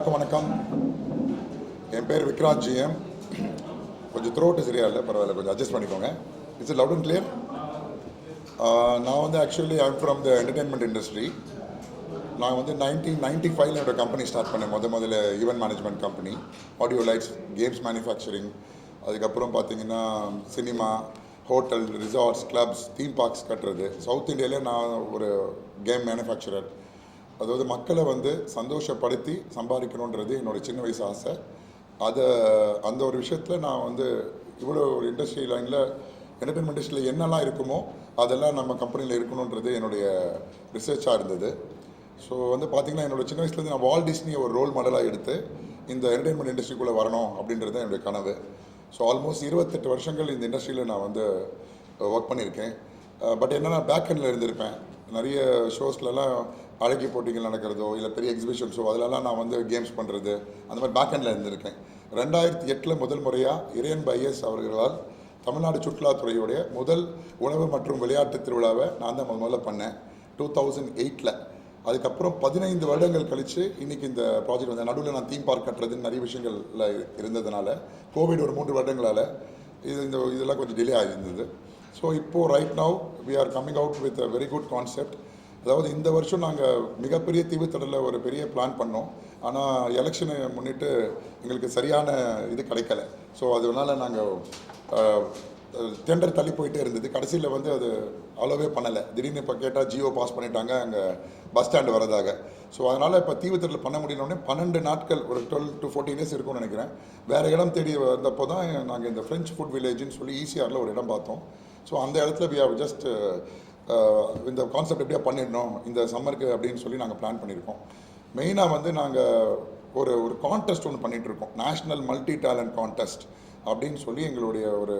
வணக்கம். என் பேர் விக்ராஜ் ஜிஎம். கொஞ்சம் த்ரோட்டு சரியா இல்லை, பரவாயில்ல, கொஞ்சம் அட்ஜஸ்ட் பண்ணிக்கோங்க. It's loud and clear. நான் வந்து actually I'm from the entertainment industry. நான் வந்து 1995 என்னோட கம்பெனி ஸ்டார்ட் பண்ணேன். முதல்ல event management company, audio lights, games manufacturing. அதுக்கப்புறம் பார்த்தீங்கன்னா cinema, hotel, resorts, clubs, theme parks கட்டுறது. சவுத் இந்தியாவிலே நான் ஒரு கேம் மேனுஃபேக்சரர். அதாவது மக்களை வந்து சந்தோஷப்படுத்தி சம்பாதிக்கணுன்றது என்னோடய சின்ன வயசு ஆசை. அந்த ஒரு விஷயத்தில் நான் வந்து இவ்வளோ ஒரு இண்டஸ்ட்ரி லைனில், என்டர்டெயின்மெண்ட் இண்டஸ்ட்ரியில் என்னெல்லாம் இருக்குமோ அதெல்லாம் நம்ம கம்பெனியில் இருக்கணுன்றது என்னுடைய ரிசர்ச்சாக இருந்தது. ஸோ வந்து பார்த்திங்கன்னா என்னோடய சின்ன வயசுலேருந்து நான் வால்ட் டிஸ்னியை ஒரு ரோல் மாடலாக எடுத்து இந்த என்டர்டெயின்மெண்ட் இண்டஸ்ட்ரிக்குள்ளே வரணும் அப்படின்றது தான் என்னுடைய கனவு. ஸோ ஆல்மோஸ்ட் 28 வருஷங்கள் இந்த இண்டஸ்ட்ரியில் நான் வந்து ஒர்க் பண்ணியிருக்கேன். பட் என்னென்னா பேக் எண்டில் இருந்திருப்பேன். நிறைய ஷோஸ்லலாம் அழகி போட்டிகள் நடக்கிறதோ இல்லை பெரிய எக்ஸிபிஷன் ஷோ அதிலலாம் நான் வந்து கேம்ஸ் பண்ணுறது, அந்த மாதிரி பேக் எண்டில் இருந்திருக்கேன். 2008 முதல் முறையாக இறையன்பு ஐஎஸ் அவர்களால் தமிழ்நாடு சுற்றுலாத்துறையுடைய முதல் உணவு மற்றும் விளையாட்டு திருவிழாவை நான் தான் முதல்ல பண்ணேன் 2008. அதுக்கப்புறம் 15 வருடங்கள் கழித்து இன்றைக்கி இந்த ப்ராஜெக்ட் வந்து நடுவில் நான் தீம் பார்க் கட்டுறதுன்னு நிறைய விஷயங்கள்ல இருந்ததுனால, கோவிட் ஒரு 3 வருடங்களால் இதெல்லாம் கொஞ்சம் டிலே ஆகியிருந்தது. ஸோ இப்போது right now we are coming out with a very good concept. அதாவது இந்த வருஷம் நாங்கள் மிகப்பெரிய தீவுத்தடலில் ஒரு பெரிய பிளான் பண்ணோம். ஆனால் எலெக்ஷனை முன்னிட்டு எங்களுக்கு சரியான இது கிடைக்கல. ஸோ அதனால் நாங்கள் டெண்டர் தள்ளி போயிட்டே இருந்தது. கடைசியில் வந்து அது அலோவே பண்ணலை. திடீர்னு இப்போ கேட்டால் ஜியோ பாஸ் பண்ணிட்டாங்க அங்கே பஸ் ஸ்டாண்டு வரதாக. ஸோ அதனால் இப்போ தீவுத்தடலில் பண்ண முடியலோடனே 12 நாட்கள், ஒரு 12 to 14 days இருக்கும்னு நினைக்கிறேன். வேறு இடம் தேடி வந்தப்போ தான் நாங்கள் இந்த ஃப்ரெஞ்ச் ஃபுட் வில்லேஜ்னு சொல்லி ஈசிஆரில் ஒரு இடம் பார்த்தோம். ஸோ அந்த இடத்துல வி ஹவ் ஜஸ்ட் இந்த கான்செப்ட் எப்படியா பண்ணிடணும் இந்த சம்மருக்கு அப்படின்னு சொல்லி நாங்கள் பிளான் பண்ணியிருக்கோம். மெயினாக வந்து நாங்கள் ஒரு கான்டெஸ்ட் ஒன்று பண்ணிகிட்ருக்கோம், நேஷ்னல் மல்டி டேலண்ட் கான்டெஸ்ட் அப்படின்னு சொல்லி. எங்களுடைய ஒரு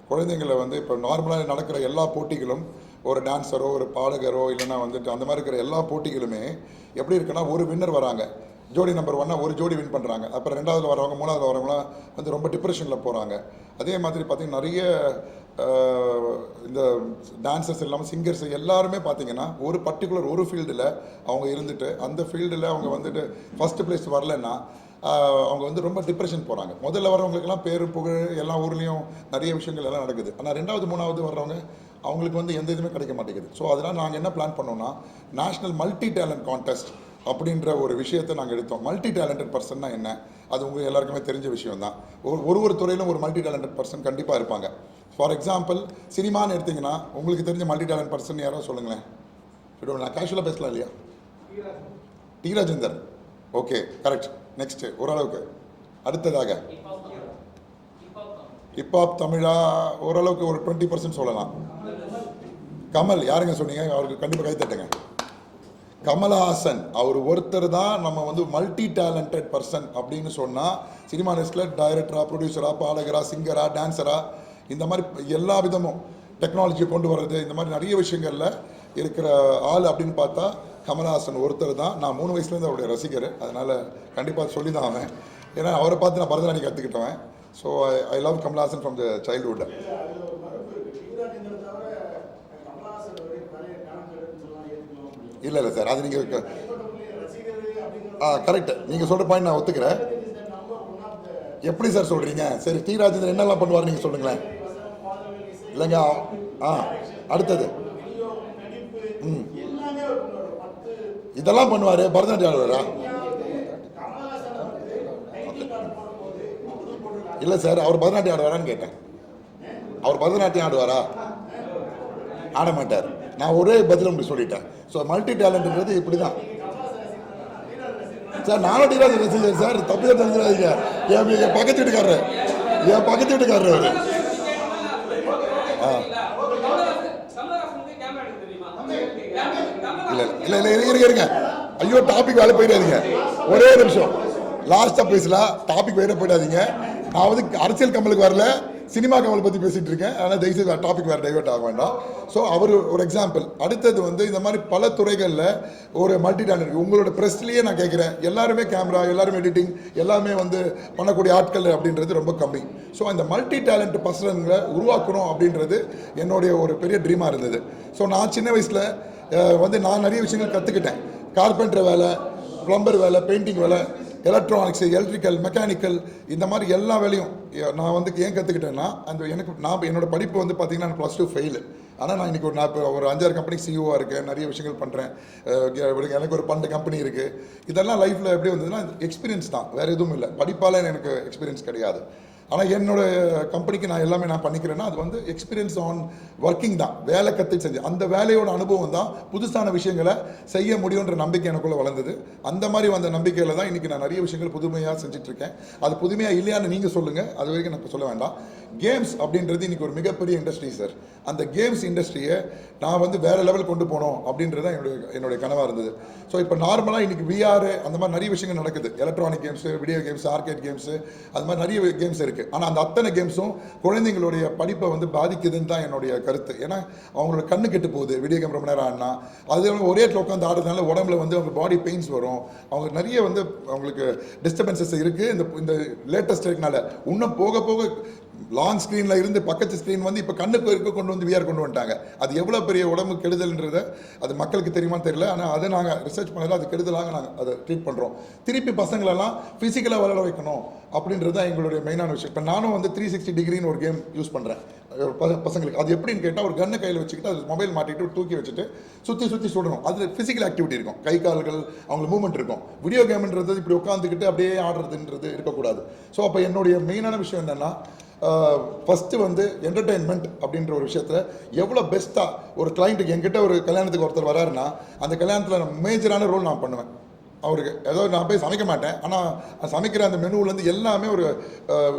குழந்தைங்களை வந்து இப்போ நார்மலாக நடக்கிற எல்லா போட்டிகளும், ஒரு டான்ஸரோ ஒரு பாடகரோ இல்லைன்னா வந்துட்டு அந்த மாதிரி இருக்கிற எல்லா போட்டிகளுமே எப்படி இருக்குன்னா, ஒரு வின்னர் வராங்க, ஜோடி நம்பர் 1 ஒரு ஜோடி வின் பண்ணுறாங்க. அப்புறம் 2வது வரவங்க 3வது வரவங்களாம் வந்து ரொம்ப டிப்ரெஷனில் போகிறாங்க. அதே மாதிரி பார்த்திங்கன்னா நிறைய இந்த டான்சர்ஸ் இல்லாமல் சிங்கர்ஸ் எல்லாருமே பார்த்திங்கன்னா ஒரு பர்டிகுலர் ஒரு ஃபீல்டில் அவங்க இருந்துட்டு அந்த ஃபீல்டில் அவங்க வந்துட்டு ஃபஸ்ட்டு ப்ளேஸ் வரலன்னா அவங்க வந்து ரொம்ப டிப்ரெஷன் போகிறாங்க. முதல்ல வரவங்களுக்கெல்லாம் பேர் புகழ் எல்லா ஊர்லேயும் நிறைய விஷயங்கள் எல்லாம் நடக்குது. ஆனால் 2வது 3வது வர்றவங்க அவங்களுக்கு வந்து எந்த இதுவுமே கிடைக்க மாட்டேங்குது. ஸோ அதனால் நாங்கள் என்ன பிளான் பண்ணோம்னா, நேஷ்னல் மல்டி டேலண்ட் கான்டெஸ்ட் அப்படின்ற ஒரு விஷயத்தை நாங்கள் எடுத்தோம். மல்டி டேலண்டட் பர்சன்னா என்ன, அது உங்களுக்கு எல்லாருக்குமே தெரிஞ்ச விஷயம் தான். ஒரு துறையிலும் ஒரு மல்டி டேலண்டட் பர்சன் கண்டிப்பாக இருப்பாங்க. ஃபார் எக்ஸாம்பிள் சினிமான்னு எடுத்திங்கன்னா உங்களுக்கு தெரிஞ்ச மல்டி டேலண்ட் பர்சன் யாரோ சொல்லுங்களேன். நான் கேஷுவலாக பேசலாம் இல்லையா? T Rajendar. Okay, correct. Next ஓரளவுக்கு. அடுத்ததாக ஹிப்ஹாப் தமிழா ஓரளவுக்கு ஒரு 20% சொல்லலாம். கமல் யாருங்க சொன்னீங்க? அவருக்கு கண்டிப்பாக கை தட்டுங்க. கமலஹாசன் அவர் ஒருத்தர் தான் நம்ம வந்து மல்டி டேலண்டட் பர்சன் அப்படின்னு சொன்னால், சினிமா இண்டஸ்ட்ரியில் டைரக்டரா, ப்ரொடியூசரா, பாடகரா, சிங்கரா, டான்ஸரா, இந்த மாதிரி எல்லா விதமும் டெக்னாலஜியை கொண்டு வர்றது, இந்த மாதிரி நிறைய விஷயங்களில் இருக்கிற ஆள் அப்படின்னு பார்த்தா கமலஹாசன் ஒருத்தர் தான். நான் 3 வயசுலேருந்து அவருடைய ரசிகர், அதனால் கண்டிப்பாக சொல்லி தான் அவன். ஏன்னா அவரை பார்த்து நான் பரதநாட்டியம் கற்றுக்கிட்டவன். So I love Kamal Haasan from the childhood. இல்லை சார், அது நீங்கள் கரெக்ட், நீங்கள் சொல்கிற பாயிண்ட் நான் ஒத்துக்கிறேன். எப்படி சார் சொல்கிறீங்க? சரி, டி ராஜேந்திரன் என்னெல்லாம் பண்ணுவார் நீங்கள் சொல்லுங்களேன். இல்லைங்க, அடுத்தது இதெல்லாம் பண்ணுவார். பரதநாட்டியம் ஆடுவாரா? இல்லை சார், அவர் பரதநாட்டியம் ஆடுவாரான்னு கேட்டேன். அவர் பரதநாட்டியம் ஆடுவாரா? ஆட மாட்டார். நான் ஒரே பதில் உங்களுக்கு சொல்லிட்டேன். ஸோ மல்டி டேலண்ட்ன்றது இப்படி தான் சார். நானும் டி ராஜேந்திரன் சார், தப்பு தான் தெரிஞ்சுக்காதீங்க. என் பக்கத்து வீட்டுக்காரரு அவர். இல்லை இருங்க. ஐயோ, டாபிக் வேலை போயிடாதீங்க. ஒரே நிமிஷம், லாஸ்ட்டாக பேசலாம். டாபிக் வேற போயிடாதீங்க. நான் வந்து அரசியல் கமலுக்கு வரல, சினிமா கமல் பற்றி பேசிகிட்டு இருக்கேன். அதனால் தயவுசெய்து டாபிக் வேறு டைவெர்ட் ஆக வேண்டாம். ஸோ அவர் ஒரு எக்ஸாம்பிள். அடுத்தது வந்து இந்த மாதிரி பல துறைகளில் ஒரு மல்டி டேலண்ட். உங்களோட ப்ரெஸ்லேயே நான் கேட்குறேன், எல்லாருமே கேமரா, எல்லாருமே எடிட்டிங், எல்லாமே வந்து பண்ணக்கூடிய ஆட்கள் அப்படின்றது ரொம்ப கம்மி. ஸோ அந்த மல்டி டேலண்ட் பர்சன்களை உருவாக்கணும் அப்படின்றது என்னுடைய ஒரு பெரிய ட்ரீமாக இருந்தது. ஸோ நான் சின்ன வயசில் வந்து நான் நிறைய விஷயங்கள் கற்றுக்கிட்டேன். கார்பெண்டர் வேலை, ப்ளம்பர் வேலை, பெயிண்டிங் வேலை, எலக்ட்ரானிக்ஸு, எலக்ட்ரிக்கல், மெக்கானிக்கல், இந்த மாதிரி எல்லா வேலையும் நான் வந்து ஏன் கற்றுக்கிட்டேன்னா, அந்த நான் என்னோட படிப்பு வந்து பார்த்தீங்கன்னா நான் +2 ஃபெயிலு. ஆனால் நான் இன்றைக்கி நான் இப்போ ஒரு 5-6 கம்பெனிக்கு சிஇஓவாக இருக்கேன், நிறைய விஷயங்கள் பண்ணுறேன். எனக்கு ஒரு 12 கம்பெனி இருக்குது. இதெல்லாம் லைஃப்பில் எப்படி வந்ததுன்னா எக்ஸ்பீரியன்ஸ் தான், வேறு எதுவும் இல்லை. படிப்பால் எனக்கு எக்ஸ்பீரியன்ஸ் கிடையாது. ஆனால் என்னோட கம்பெனிக்கு நான் எல்லாமே நான் பண்ணிக்கிறேன்னா அது வந்து எக்ஸ்பீரியன்ஸ் ஆன் ஒர்க்கிங் தான், வேலை கற்று செஞ்சு அந்த வேலையோட அனுபவம் தான் புதுசான விஷயங்களை செய்ய முடியுன்ற நம்பிக்கை எனக்குள்ளே வளர்ந்தது. அந்த மாதிரி வந்த நம்பிக்கையில் தான் இன்றைக்கி நான் நிறைய விஷயங்கள் புதுமையாக செஞ்சிட்ருக்கேன். அது புதுமையாக இல்லையான்னு நீங்கள் சொல்லுங்கள், அது வரைக்கும் நான் சொல்ல வேண்டாம். கேம்ஸ் அப்படின்றது இன்றைக்கி ஒரு மிகப்பெரிய இண்டஸ்ட்ரி சார். அந்த கேம்ஸ் இண்டஸ்ட்ரியை நான் வந்து வேறு லெவல் கொண்டு போகணும் அப்படின்றது தான் என்னுடைய கனவாக இருந்தது. ஸோ இப்போ நார்மலாக இன்றைக்கி VR அந்த மாதிரி நிறைய விஷயங்கள் நடக்குது. Electronic games, video games, arcade games, அது மாதிரி நிறைய கேம்ஸ் இருக்குது. ஆனால் அந்த அத்தனை கேம்ஸும் குழந்தைங்களுடைய படிப்பை வந்து பாதிக்குதுன்னு தான் என்னுடைய கருத்து. ஏன்னா அவங்களோட கண்ணு கெட்டு போகுது வீடியோ கேம் ரொம்ப நேரம் ஆடினா. அது ஒரே இடத்துல உட்காந்து ஆடுறதுனால உடம்புல வந்து அவங்க பாடி பெயின்ஸ் வரும். அவங்க நிறைய வந்து அவங்களுக்கு டிஸ்டர்பன்சஸ் இருக்குது இந்த லேட்டஸ்ட் இருக்கனால. இன்னும் போக போக லாங் ஸ்க்ரீனில் இருந்து பக்கத்து ஸ்க்ரீன் வந்து இப்போ கண்ணுக்கு இருக்க கொண்டு வந்து VR கொண்டு வந்துட்டாங்க. அது எவ்வளோ பெரிய உடம்பு கெடுதல்ன்றதை அது மக்களுக்கு தெரியுமான்னு தெரியல. ஆனால் அதை நாங்கள் ரிசர்ச் பண்ணதில் அது கெடுதலாக நாங்கள் அதை ட்ரீட் பண்ணுறோம். திருப்பி பசங்களெல்லாம் ஃபிசிக்கலாக விளையாட வைக்கணும் அப்படின்றது தான் எங்களுடைய மெயினான விஷயம். இப்போ நானும் வந்து 360 டிகிரின்னு ஒரு கேம் யூஸ் பண்ணுறேன் பசங்களுக்கு. அது எப்படின்னு கேட்டால் ஒரு கண்ணை கையில் வச்சுக்கிட்டு அது மொபைல் மாட்டிட்டு தூக்கி வச்சுட்டு சுற்றி சுற்றி சுடணும். அது ஃபிசிக்கல் ஆக்டிவிட்டி இருக்கும், கை கால்கள் அவங்களுக்கு மூவ்மெண்ட் இருக்கும். வீடியோ கேம்ன்றது இப்படி உட்காந்துக்கிட்டு அப்படியே ஆடுறதுன்றது இருக்கக்கூடாது. ஸோ அப்போ என்னுடைய மெயினான விஷயம் என்னென்னா, ஃபஸ்ட்டு வந்து என்டர்டெயின்மெண்ட் அப்படின்ற ஒரு விஷயத்தில் எவ்வளோ பெஸ்ட்டாக ஒரு கிளைண்ட்டுக்கு என்கிட்ட ஒரு கல்யாணத்துக்கு ஒருத்தர் வராருன்னா அந்த கல்யாணத்தில் மேஜரான ரோல் நான் பண்ணுவேன். அவருக்கு ஏதோ நான் போய் சமைக்க மாட்டேன், ஆனால் சமைக்கிற அந்த மெனுவிலேருந்து எல்லாமே ஒரு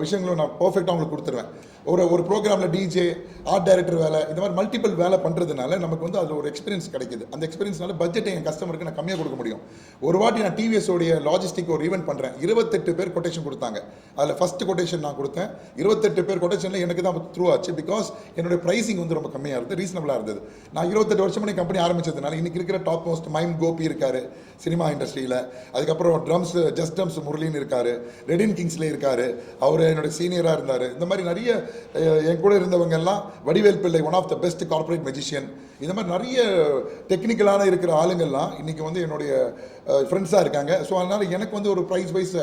விஷயங்களும் நான் பர்ஃபெக்டாக அவங்களுக்கு கொடுத்துருவேன். ஒரு ப்ரோக்ராமில் டிஜே, ஆர்ட் டைரக்டர் வேலை, இந்த மாதிரி மல்டிபிள் வேலை பண்ணுறதுனால நமக்கு வந்து அதில் ஒரு எக்ஸ்பீரியன்ஸ் கிடைக்குது. அந்த எக்ஸ்பீரியன்ஸ்னால பட்ஜெட்டை என் கஸ்டமருக்கு நான் கம்மியாக கொடுக்க முடியும். ஒரு வாட்டி நான் டிவிஎஸோடைய லாஜிஸ்டிக் ஒரு ஈவெண்ட் பண்ணுறேன். 28 பேர் கொட்டேஷன் கொடுத்தாங்க. அதில் ஃபஸ்ட்டு கொட்டேஷன் நான் கொடுத்தேன். 28 பேர் கொட்டேஷனில் எனக்கு தான் த்ரூ ஆச்சு. பிகாஸ் என்னுடைய ப்ரைஸிங் வந்து ரொம்ப கம்மியாக இருந்தது, ரீசனபிளாக இருந்தது. நான் 28 வருஷம் பண்ணி கம்பெனி ஆரம்பிச்சதுனால இன்றைக்கி இருக்கிற டாப் மோஸ்ட் மைம் கோபி இருக்கார் சினிமா இண்டஸ்ட்ரியில். அதுக்கப்புறம் ட்ரம்ஸ் ஜஸ்ட் ட்ரம்ஸ் முரளின்னு இருக்கார், ரெடின் கிங்ஸ்லே இருக்கார், அவர் என்னோட சீனியராக இருந்தார். இந்த மாதிரி நிறைய என் கூட இருந்தவங்க எல்லாம், Vadivel Pillai one of the best corporate magician, இந்த மாதிரி நிறைய டெக்னிக்கலான இருக்கிற ஆளுங்கள்லாம் இன்றைக்கி வந்து என்னுடைய ஃப்ரெண்ட்ஸாக இருக்காங்க. ஸோ அதனால் எனக்கு வந்து ஒரு ப்ரைஸ் வைஸ்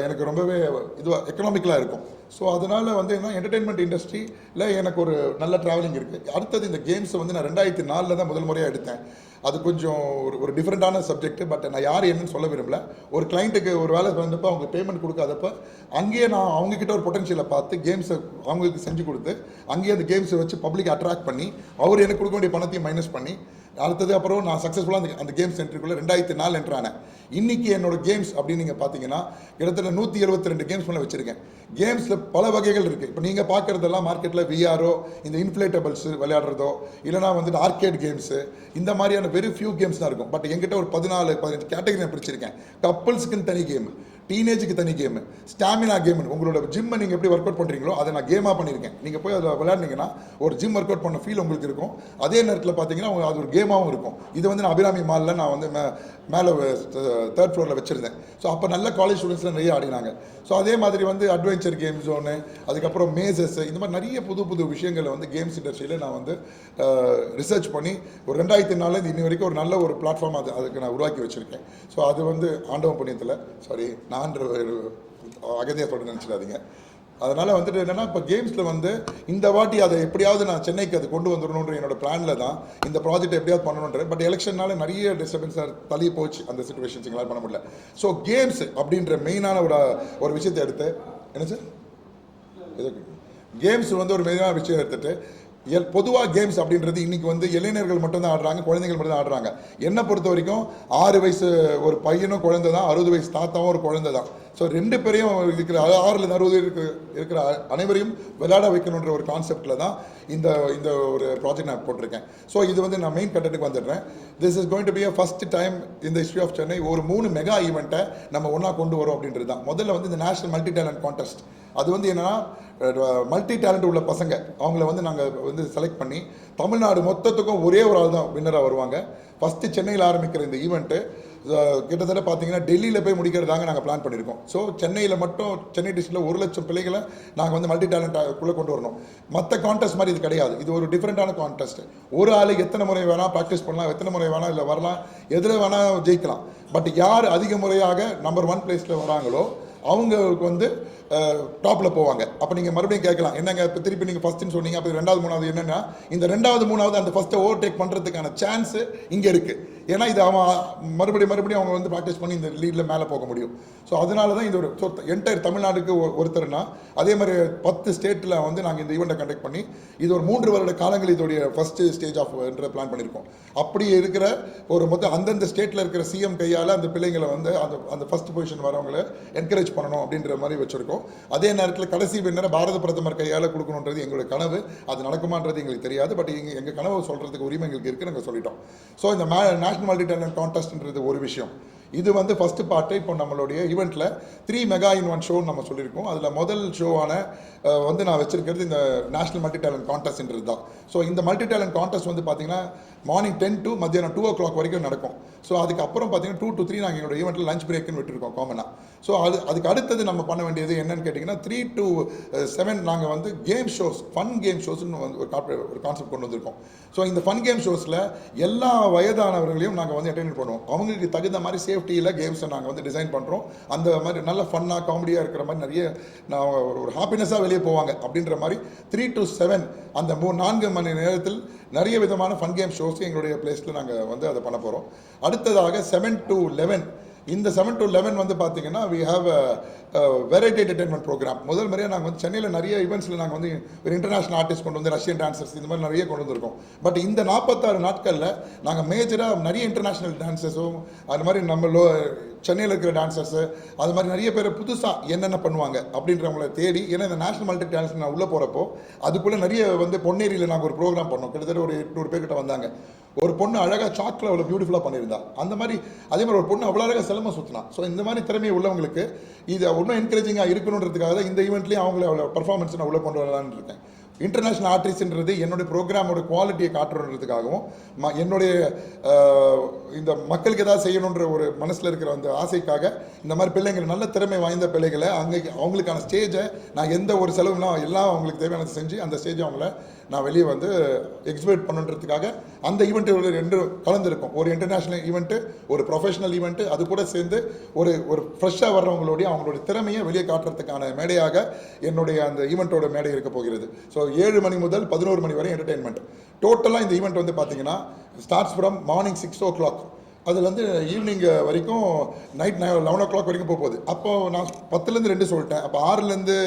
எனக்கு ரொம்பவே இதுவாக எக்கனாமிக்கலாக இருக்கும். ஸோ அதனால் வந்து என்ன என்டர்டெயின்மெண்ட் இண்டஸ்ட்ரியில் எனக்கு ஒரு நல்ல ட்ராவலிங் இருக்குது. அடுத்தது இந்த கேம்ஸை வந்து நான் 2004 தான் முதல் முறையாக எடுத்தேன். அது கொஞ்சம் ஒரு டிஃப்ரெண்ட்டான சப்ஜெக்ட். பட் நான் யார் என்னன்னு சொல்ல விரும்பல. ஒரு கிளைண்ட்டுக்கு ஒரு வேலை வந்தப்போ அவங்களுக்கு பேமெண்ட் கொடுக்காதப்ப அங்கேயே நான் அவங்கக்கிட்ட ஒரு பொட்டன்ஷியலை பார்த்து கேம்ஸை அவங்களுக்கு செஞ்சு கொடுத்து அங்கேயே அந்த கேம்ஸை வச்சு பப்ளிக் அட்ராக்ட் பண்ணி அவர் எனக்கு கொடுக்க வேண்டிய பணத்தையும் மைனஸ் பண்ணி அடுத்தது அப்புறம் நான் சக்ஸஸ்ஃபுல்லாக அந்த கேம்ஸ் சென்டருக்குள்ளே 2004 என்ட்ரானேன். இன்றைக்கி என்னோட கேம்ஸ் அப்படின்னு நீங்கள் பார்த்தீங்கன்னா கிட்டத்தட்ட 172 கேம்ஸ் மேலே வச்சுருக்கேன். கேம்ஸில் பல வகைகள் இருக்குது. இப்போ நீங்கள் பார்க்குறதெல்லாம் மார்க்கெட்டில் VRஓ, இந்த இன்ஃப்ளேட்டபிள்ஸ் விளையாடுறதோ, இல்லைனா வந்துட்டு ஆர்கேட் கேம்ஸு, இந்த மாதிரியான வெரி ஃபியூ கேம்ஸ் தான் இருக்கும். பட் எங்கிட்ட ஒரு 14-15 கேட்டகரி நான் பிரிச்சிருக்கேன். கப்புள்ஸுக்குன்னு தனி கேமு, டீனேஜுக்கு தனி கேமு, ஸ்டாமினா கேமு. உங்களோட ஜிம்மை நீங்கள் எப்படி ஒர்க் அவுட் பண்ணுறீங்களோ அதை நான் கேமாக பண்ணியிருக்கேன். நீங்கள் போய் அதில் விளையாடினீங்கன்னா ஒரு ஜிம் ஒர்க் அவுட் பண்ண ஃபீல் உங்களுக்கு இருக்கும். அதே நேரத்தில் பார்த்தீங்கன்னா அது ஒரு கேமாகவும் இருக்கும். இது வந்து நான் அபிராமி மாலில் நான் வந்து மேலே 3rd ஃப்ளோரில் வச்சுருந்தேன். ஸோ அப்போ நல்ல காலேஜ் ஸ்டூடெண்ட்ஸ்லாம் நிறைய ஆடினாங்க. ஸோ அதே மாதிரி வந்து அட்வென்ச்சர் கேம் ஜோனு, அதுக்கப்புறம் மேசஸ், இந்த மாதிரி நிறைய புது புது விஷயங்களை வந்து கேம்ஸ் இண்டஸ்ட்ரியில் நான் வந்து ரிசர்ச் பண்ணி ஒரு 2004 இன்னி வரைக்கும் ஒரு நல்ல ஒரு பிளாட்ஃபார்ம் அதுக்கு நான் உருவாக்கி வச்சுருக்கேன். ஸோ அது வந்து ஆண்டவன் புண்ணியத்தில், சாரி நான் அகதியாக சொல்ல நினச்சிடாதீங்க. அதனால் வந்துட்டு என்னென்னா இப்போ கேம்ஸில் வந்து இந்த வாட்டி அதை எப்படியாவது நான் சென்னைக்கு அது கொண்டு வந்துடணுன்ற என்னோட பிளானில் தான் இந்த ப்ராஜெக்ட் எப்படியாவது பண்ணணுன்ற. பட் எலெக்ஷன்னால நிறைய டிஸ்டர்பன்ஸாக தள்ளி போச்சு அந்த சிச்சுவேஷன்ஸ் எங்களால் பண்ண முடியல. ஸோ கேம்ஸ் அப்படின்ற மெயினான ஒரு விஷயத்தை எடுத்து என்ன சார் கேம்ஸ் வந்து ஒரு மெயினான விஷயம் எடுத்துகிட்டு பொதுவாக கேம்ஸ் அப்படின்றது இன்றைக்கி வந்து இளைஞர்கள் மட்டும்தான் ஆடுறாங்க, குழந்தைகள் மட்டும் தான் ஆடுறாங்க. என்னை பொறுத்த வரைக்கும் 6 வயசு ஒரு பையனும் குழந்தை தான், 60 வயசு தாத்தாவும் ஒரு குழந்தை தான். ஸோ 2 பேரையும் இருக்கிற 6லேருந்து 60 இருக்கிற அனைவரையும் விளையாட வைக்கணுன்ற ஒரு கான்செப்டில் தான் இந்த ஒரு ப்ராஜெக்ட் நான் போட்டிருக்கேன். ஸோ இது வந்து நான் மெயின் கண்டென்ட்டுக்கு வந்துடுறேன். This is going to be a first time இந்த ஹிஸ்ட்ரி ஆஃப் சென்னை ஒரு 3 மெகா ஈவெண்ட்டை நம்ம ஒன்றா கொண்டு வரோம் அப்படின்றது தான். முதல்ல வந்து இந்த நேஷனல் மல்டி டேலண்ட் கான்டெஸ்ட், அது வந்து என்னென்னா மல்டி டேலண்ட் உள்ள பசங்க அவங்கள வந்து நாங்கள் வந்து செலக்ட் பண்ணி தமிழ்நாடு மொத்தத்துக்கும் ஒரே ஒரு ஆள் தான் வின்னராக வருவாங்க. ஃபஸ்ட்டு சென்னையில் ஆரம்பிக்கிற இந்த ஈவெண்ட்டு கிட்டத்தட்ட பார்த்தீங்கன்னா டெல்லியில் போய் முடிக்கிறதாங்க நாங்கள் பிளான் பண்ணியிருக்கோம். ஸோ சென்னையில் மட்டும் சென்னை டிஸ்ட்ரிக்டில் 1 லட்சம் பிள்ளைகளை நாங்கள் வந்து மல்டி டேலண்ட்டாக்குள்ளே கொண்டு வரணும். மற்ற கான்டெஸ்ட் மாதிரி இது கிடையாது. இது ஒரு டிஃப்ரெண்ட்டான கான்டெஸ்ட். ஒரு ஆள் எத்தனை முறை வேணால் ப்ராக்டிஸ் பண்ணலாம், எத்தனை முறை வேணால் இல்லை வரலாம், எதில் வேணால் ஜெயிக்கலாம். பட் யார் அதிக முறையாக நம்பர் 1 பிளேஸில் வராங்களோ அவங்களுக்கு வந்து டாப்பில் போவாங்க. அப்போ நீங்கள் மறுபடியும் கேட்கலாம், என்னங்க இப்போ திருப்பி நீங்கள் ஃபஸ்ட்டுன்னு சொன்னீங்க, அப்போ 2வது 3வது என்னென்னா, இந்த 2வது 3வது அந்த ஃபஸ்ட்டை ஓவர்டேக் பண்ணுறதுக்கான சான்ஸு இங்கே இருக்குது. ஏன்னா இது அவன் மறுபடியும் அவங்க வந்து ப்ராக்டிஸ் பண்ணி இந்த லீடில் மேலே போக முடியும். ஸோ அதனால தான் இது ஒரு என்டையர் தமிழ்நாடுக்கு ஒருத்தர்னா, அதே மாதிரி 10 ஸ்டேட்டில் வந்து நாங்கள் இந்த ஈவெண்ட்டை கண்டக்ட் பண்ணி இது ஒரு 3 வருட காலங்கள் இதோடைய ஃபஸ்ட்டு ஸ்டேஜ் ஆஃப் பிளான் பண்ணியிருக்கோம். அப்படி இருக்கிற ஒரு மொத்தம் அந்தந்த ஸ்டேட்டில் இருக்கிற சிஎம் கையால் அந்த பிள்ளைங்களை வந்து அந்த ஃபஸ்ட் பொசிஷன் வரவங்களை என்கரேஜ் பண்ணணும் அப்படின்ற மாதிரி வச்சுருக்கோம். அதே நேரத்தில் கடைசி வின்னரை பாரத பிரதமர் கையால் கொடுக்கணுன்றது எங்களுடைய கனவு. அது நடக்குமான்றது எங்களுக்கு தெரியாது. பட் எங்கள் கனவு சொல்கிறதுக்கு உரிமை எங்களுக்கு இருக்குது, நாங்கள் சொல்லிட்டோம். ஸோ இந்த நேஷனல் மல்டி டேலண்ட் கான்டெஸ்ட்ன்றது ஒரு விஷயம். இது வந்து ஃபஸ்ட்டு பார்ட்டு. இப்போ நம்மளுடைய ஈவெண்ட்டில் 3 மெகா இன் 1 ஷோன்னு நம்ம சொல்லியிருக்கோம். அதில் முதல் ஷோவான வந்து நான் வச்சிருக்கிறது இந்த நேஷனல் மல்டி டேலண்ட் கான்டெஸ்ட்ன்றது தான். ஸோ இந்த மல்டி டேலண்ட் கான்டெஸ்ட் வந்து பார்த்தீங்கன்னா மார்னிங் 10 to மத்தியானம் 2 o'clock வரைக்கும் நடக்கும். ஸோ அதுக்கப்புறம் பார்த்தீங்கன்னா 2 to 3 நாங்கள் எங்களோட ஈவெண்ட்டில் லஞ்ச் பிரேக்குன்னு விட்டுருக்கோம் காமனாக. ஸோ அதுக்கு அடுத்தது நம்ம பண்ண வேண்டியது என்னன்னு கேட்டிங்கன்னா 3 to 7 நாங்கள் வந்து கேம் ஷோஸ், ஃபன் கேம் ஷோஸ்ன்னு வந்து ஒரு கான்செப்ட் கொண்டு வந்திருக்கோம். ஸோ இந்த ஃபன் கேம் ஷோஸில் எல்லா வயதானவர்களையும் நாங்கள் வந்து என்டர்டெயின் பண்ணுவோம். அவங்களுக்கு தகுந்த மாதிரி சேஃப்டியில் கேம்ஸை நாங்கள் வந்து டிசைன் பண்ணுறோம். அந்த மாதிரி நல்ல ஃபன்னாக காமெடியாக இருக்கிற மாதிரி நிறைய ஒரு ஹாப்பினஸாக வெளியே போவாங்க அப்படின்ற மாதிரி 3 to 7 அந்த 4 மணி நேரத்தில் நிறைய விதமான ஃபன் கேம் ஷோஸ் எங்களுடைய பிளேஸில் நாங்கள் வந்து அதை பண்ண போகிறோம். அடுத்ததாக 7 to 11 இந்த 7 to 11 வந்து பார்த்தீங்கன்னா we have variety entertainment programme. முதல் முறையாக நாங்கள் வந்து சென்னையில் நிறைய ஈவெண்ட்ஸில் நாங்கள் வந்து ஒரு இன்டர்நேஷனல் ஆர்டிஸ்ட் கொண்டு வந்து ரஷ்யன் டான்சர்ஸ் இந்த மாதிரி நிறைய கொண்டு வந்திருக்கோம். பட் இந்த 46 நாட்களில் நாங்கள் மேஜராக நிறைய இன்டர்நேஷ்னல் டான்சஸும் அது மாதிரி நம்ம சென்னையில் இருக்கிற டான்சர்ஸு அது மாதிரி நிறைய பேர் புதுசாக என்னென்ன பண்ணுவாங்க அப்படின்றவங்கள தேடி, ஏன்னா இந்த நேஷனல் மல்டி டேலண்ட்ஸ் நான் உள்ளே போகிறப்போ அதுக்குள்ளே நிறைய வந்து பொன்னேரியில் நாங்கள் ஒரு ப்ரோக்ராம் பண்ணோம். கிட்டத்தட்ட ஒரு 800 பேர்கிட்ட வந்தாங்க. ஒரு பொண்ணு அழகாக சாக்கில் அவ்வளோ பியூட்டிஃபுல்லாக பண்ணியிருந்தா. அந்த மாதிரி அதே மாதிரி ஒரு பொண்ணு அவ்வளோ அழகாக சிலம்பம் சுற்றினா. ஸோ இந்த மாதிரி திறமை உள்ளவங்களுக்கு இது இன்னும் என்கரேஜிங்காக இருக்கணுன்றதுக்காக தான் இந்த ஈவெண்ட்லேயும் அவங்கள அவ்வளோ பர்ஃபார்மன்ஸ் நான் உள்ளே கொண்டு வரலான்னு இருக்கேன். இன்டர்நேஷ்னல் ஆர்டிஸ்ட்ன்றது என்னுடைய ப்ரோக்ராமோட குவாலிட்டியை காட்டுறதுக்காகவும் என்னுடைய இந்த மக்களுக்கு ஏதாவது செய்யணுன்ற ஒரு மனசில் இருக்கிற அந்த ஆசைக்காக இந்த மாதிரி பிள்ளைங்கள் நல்ல திறமை வாய்ந்த பிள்ளைகளை அவங்களுக்கான ஸ்டேஜை நான் எந்த ஒரு செலவுனா எல்லாம் அவங்களுக்கு தேவையானது செஞ்சு அந்த ஸ்டேஜை அவங்கள நான் வெளியே வந்து எக்ஸிபிட் பண்ணுன்றதுக்காக அந்த ஈவெண்ட்டு 2 கலந்துருக்கும். ஒரு இன்டர்நேஷ்னல் ஈவெண்ட்டு, ஒரு ப்ரொஃபஷனல் ஈவெண்ட்டு, அது கூட சேர்ந்து ஒரு ஃப்ரெஷ்ஷாக வர்றவங்களுடைய அவங்களுடைய திறமையை வெளியே காட்டுறதுக்கான மேடையாக என்னுடைய அந்த ஈவெண்ட்டோட மேடை இருக்க போகிறது. ஸோ 7 மணி முதல் 11 மணி வரை என்டர்டெயின்மெண்ட். டோட்டலாக இந்த ஈவெண்ட் வந்து பார்த்தீங்கன்னா ஸ்டார்ட்ஸ் ஃப்ரம் மார்னிங் 6 o'clock அதுலேருந்து ஈவினிங் வரைக்கும் நைட் 11 o'clock வரைக்கும் போகுது. அப்போது நான் 10லேருந்து 2 சொல்லிட்டேன். அப்போ 6லேருந்து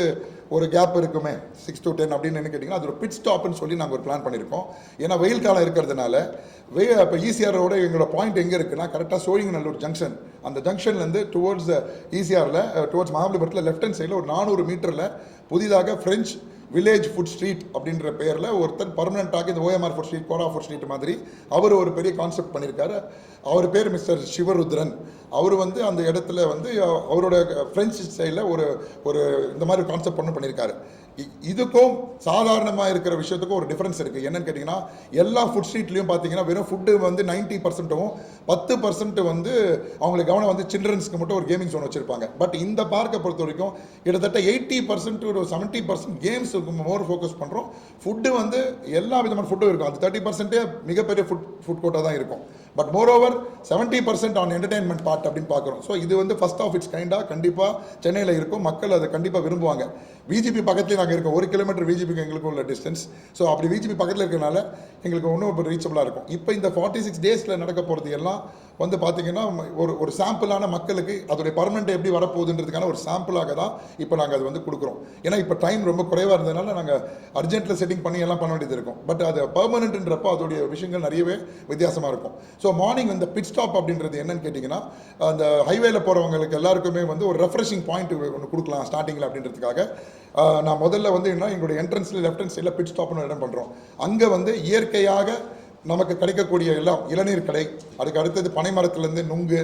ஒரு கேப் இருக்குமே 6 to 10 அப்படின்னு என்ன கேட்டிங்கன்னா அது ஒரு பிட் ஸ்டாப்னு சொல்லி நாங்கள் ஒரு பிளான் பண்ணியிருக்கோம். ஏன்னா வெயில் காலம் இருக்கிறதுனால இப்போ ஈசிஆரோட எங்களோட பாயிண்ட் எங்கே இருக்குன்னா கரெக்டாக சோழிங்கநல்லூர் ஜங்ஷன். அந்த ஜங்ஷன்லேருந்து டுவோர்ட்ஸ் ஈசிஆரில் டுவோர்ட்ஸ் மகாபலிபுரத்தில் லெஃப்ட் ஹேண்ட் சைடில் ஒரு 400 மீட்டரில் புதிதாக ஃப்ரெஞ்ச் வில்லேஜ் ஃபுட் ஸ்ட்ரீட் அப்படின்ற பேரில் ஒருத்தர் பர்மனெண்ட்டாக இந்த ஓஎம்ஆர் ஃபுட் ஸ்ட்ரீட், கோரா ஃபுட் ஸ்ட்ரீட் மாதிரி அவர் ஒரு பெரிய கான்செப்ட் பண்ணியிருக்காரு. அவர் பேர் மிஸ்டர் சிவருத்ரன். அவர் வந்து அந்த இடத்துல வந்து அவரோட ஃப்ரெஞ்சு ஸ்டைலில் ஒரு இந்த மாதிரி கான்செப்ட் பண்ணியிருக்காரு. இதுக்கும் சாதாரணமாக இருக்கிற விஷயத்துக்கும் ஒரு டிஃப்ரென்ஸ் இருக்குது. என்னன்னு கேட்டிங்கன்னா எல்லா ஃபுட் ஸ்ட்ரீட்லேயும் பார்த்தீங்கன்னா வெறும் ஃபுட்டு வந்து 90%வும் 10% வந்து அவங்களுக்கு கவனம் வந்து சில்ட்ரன்ஸ்க்கு மட்டும் ஒரு கேமிங் ஜோன் வச்சுருப்பாங்க. பட் இந்த பார்க்கை பொறுத்த வரைக்கும் கிட்டத்தட்ட 80% to 70% கேம்ஸுக்கு மோர் ஃபோக்கஸ் பண்ணுறோம். ஃபுட்டு வந்து எல்லா விதமான ஃபுட்டும் இருக்கும். அது 30% மிகப்பெரிய ஃபுட் கோர்ட்டாக தான் இருக்கும். But more over 70% on entertainment part அப்படின்னு பார்க்குறோம். ஸோ இது வந்து ஃபர்ஸ்ட் ஆஃப் இட்ஸ் கைண்டாக கண்டிப்பாக சென்னையில் இருக்கும். மக்கள் அதை கண்டிப்பாக விரும்புவாங்க. விஜிபி பக்கத்துலேயே நாங்கள் இருக்கோம். 1 கிலோமீட்டர் விஜிபிக்கு எங்களுக்கு உள்ள டிஸ்டன்ஸ். ஸோ அப்படி விஜிபி பக்கத்தில் இருக்கிறனால எங்களுக்கு இன்னும் ரீச்சபிளாக இருக்கும். இப்போ இந்த 46 டேஸில் நடக்க போகிறது எல்லாம் வந்து பார்த்திங்கன்னா ஒரு சாம்பிளான மக்களுக்கு அதோடைய பர்மனெண்ட் எப்படி வரப்போகுதுன்றதுக்கான ஒரு சாம்பிளாக தான் இப்போ நாங்கள் அது வந்து கொடுக்குறோம். ஏன்னா இப்போ டைம் ரொம்ப குறைவாக இருந்ததுனால நாங்கள் அர்ஜென்ட்டில் செட்டிங் பண்ணி எல்லாம் பண்ண வேண்டியது இருக்கும். பட் அது பர்மனெண்ட்ன்றப்போ அதோடைய விஷயங்கள் நிறையவே வித்தியாசமாக இருக்கும். ஸோ மார்னிங் இந்த பிட் ஸ்டாப் அப்படின்றது என்னன்னு கேட்டிங்கன்னா அந்த ஹைவேல போகிறவங்களுக்கு எல்லாருக்குமே வந்து ஒரு ரெஃப்ரெஷிங் பாயிண்ட் ஒன்று கொடுக்கலாம் ஸ்டார்டிங்கில் அப்படின்றதுக்காக நான் முதல்ல வந்து என்ன எங்களுடைய என்ட்ரன்ஸில் லெஃப்ட் ஹேண்ட் சைடில் பிட் ஸ்டாப்னு இடம் பண்ணுறோம். அங்கே வந்து இயற்கையாக நமக்கு கிடைக்கக்கூடிய எல்லாம் இளநீர் கடை, அதுக்கு அடுத்தது பனை மரத்துலேருந்து நுங்கு,